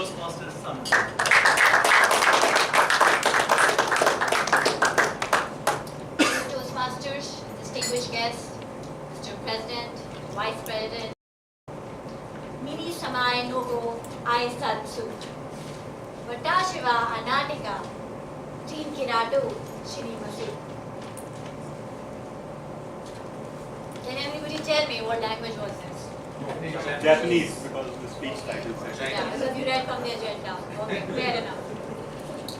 Toastmasters Saman. Toastmasters, distinguished guests, Mr. President, Vice President, Mini Samai Nogo Ai Satsu, Vatashiva Anatika, Teen Kiratu, Shinimasu. Can anybody tell me what language was this? Japanese, because of the speech title. Yeah, because you read from the agenda. Okay, fair enough.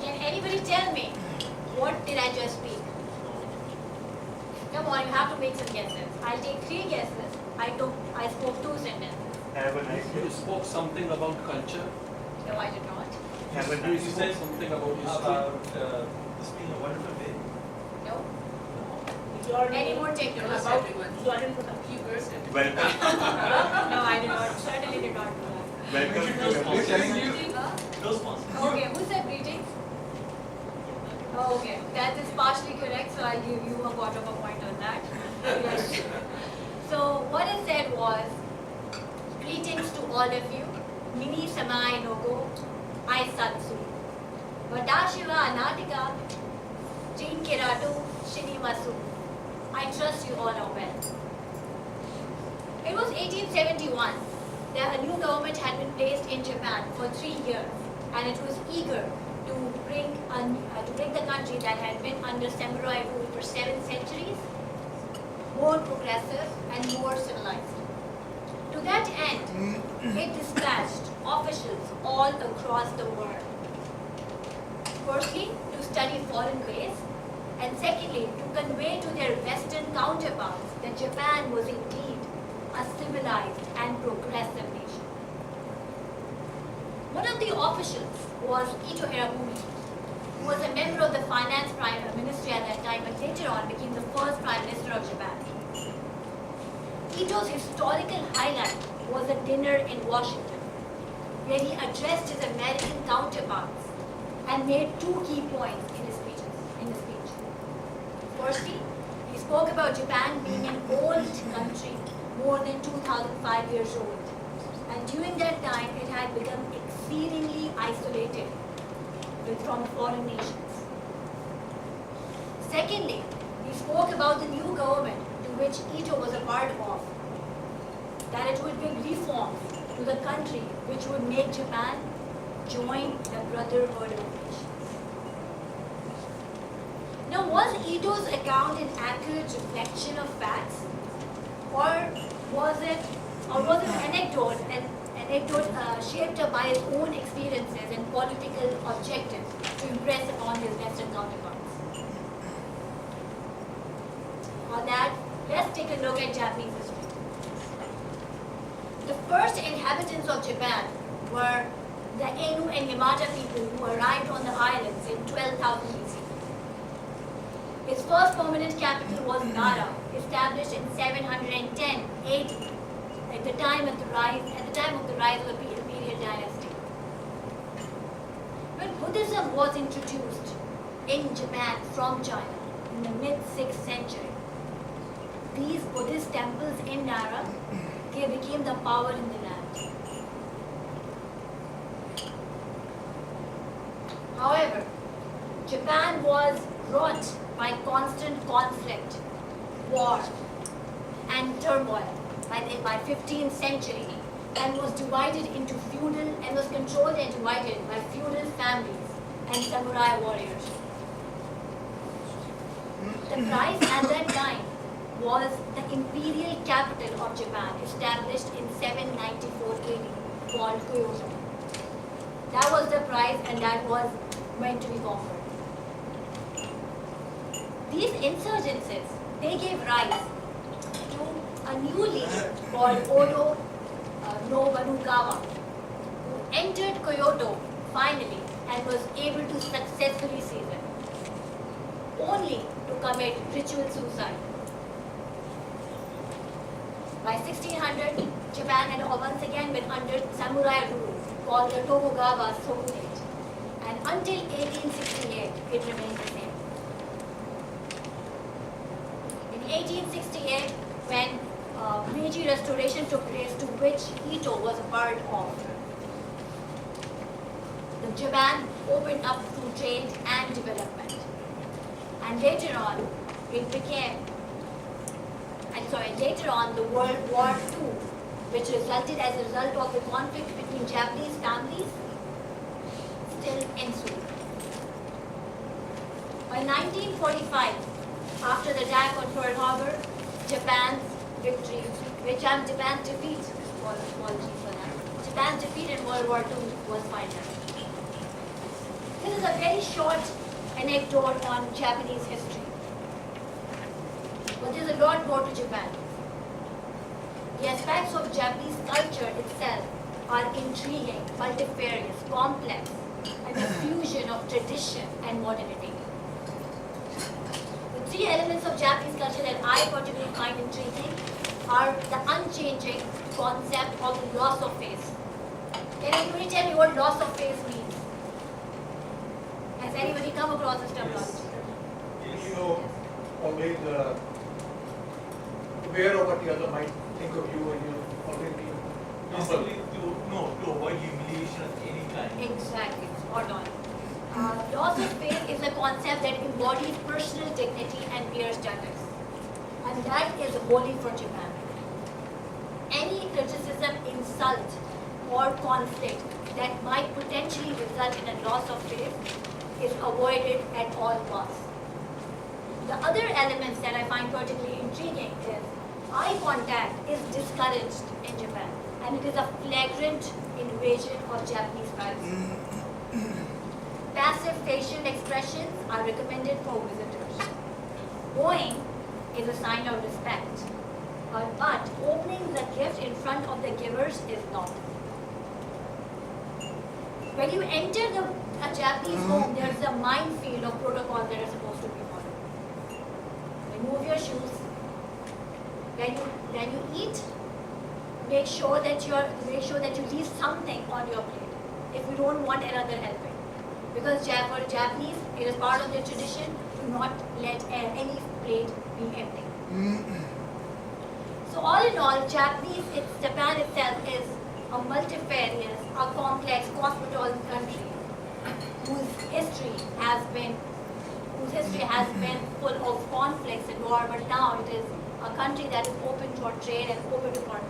Can anybody tell me what did I just speak? Come on, you have to make some guesses. I'll take 3 guesses. I spoke 2 sentences. Have a nice You spoke something about culture. No, I did not. Have a You nice said something about history. About this being a wonderful day. No. Jordan, Any more takers? about Jordan for a few years. Welcome. No, I did not. Certainly did not do that. Welcome to Toastmasters. Okay, who said greetings? Oh, okay, that is partially correct, so I'll give you a quarter of a point on that. Yes. So what it said was, greetings to all of you, Mini Samai Nogo, Ai Satsu, Vatashiva Anatika, Jin Kiratu, Shinimasu. I trust you all are well. It was 1871. A new government had been placed in Japan for 3 years, and it was eager to bring the country that had been under samurai rule for 7 centuries more progressive and more civilized. To that end, it dispatched officials all across the world. Firstly, to study foreign ways, and secondly, to convey to their Western counterparts that Japan was indeed a civilized and progressive nation. One of the officials was Ito Hirabumi, who was a member of the finance ministry at that time, but later on became the first prime minister of Japan. Ito's historical highlight was a dinner in Washington, where he addressed his American counterparts and made 2 key points in his speech. Firstly, he spoke about Japan being an old country, more than 2,005 years old, and during that time it had become exceedingly isolated from foreign nations. Secondly, he spoke about the new government to which Ito was a part of, that it would bring reforms to the country which would make Japan join the Brotherhood of Nations. Now, was Ito's account an accurate reflection of facts, or was it an anecdote shaped up by his own experiences and political objectives to impress upon his Western counterparts? On that, let's take a look at Japanese history. The first inhabitants of Japan were the Ainu and Yamata people who arrived on the islands in 12,000 BC. Its first permanent capital was Nara, established in 710 AD, at the time of the rise of the imperial dynasty. When Buddhism was introduced in Japan from China in the mid-6th century, these Buddhist temples in Nara became the power in the land. However, Japan was wrought by constant conflict, war, and turmoil by 15th century, and was divided into was controlled and divided by feudal families and samurai warriors. The price at that time was the imperial capital of Japan, established in 794 AD, called Kyoto. That was the price, and that was meant to be conquered. These insurgencies, they gave rise to a new leader called Odo Nobunaga, who entered Kyoto finally and was able to successfully seize it, only to commit ritual suicide. By 1600, Japan had once again been under samurai rule called the Tokugawa shogunate, and until 1868, it remained the same. In 1868, when Meiji Restoration took place, to which Ito was a part of, Japan opened up to trade and development. And later on, later on the World War II, which resulted as a result of the conflict between Japanese families, still ensued. By 1945, after the attack on Pearl Harbor, Japan's victory, Japan's defeat, apologies for that, Japan's defeat in World War II was final. This is a very short anecdote on Japanese history. But there's a lot more to Japan. The aspects of Japanese culture itself are intriguing, multifarious, complex, and a fusion of tradition and modernity. The three elements of Japanese culture that I particularly find intriguing are the unchanging concept of the loss of face. Can anybody tell me what loss of face means? Has anybody come across this terminology? You always aware of what the other might think of you, and you always be Basically, to avoid humiliation of any kind. Exactly, spot on. Loss of faith is a concept that embodies personal dignity and mere status. And that is holy for Japan. Any criticism, insult, or conflict that might potentially result in a loss of faith is avoided at all costs. The other elements that I find particularly intriguing is eye contact is discouraged in Japan, and it is a flagrant invasion of Japanese privacy. Passive facial expressions are recommended for visitors. Bowing is a sign of respect, but opening the gift in front of the givers is not. When you enter a Japanese home, there is a minefield of protocol that is supposed to be followed. Remove your shoes. When you eat, make sure that you leave something on your plate if you don't want another helping. Because for Japanese, it is part of their tradition to not let any plate be empty. So all in all, Japan itself is a multifarious, a complex, cosmopolitan country whose history has been full of conflicts and war, but now it is a country that is open for trade and open to foreign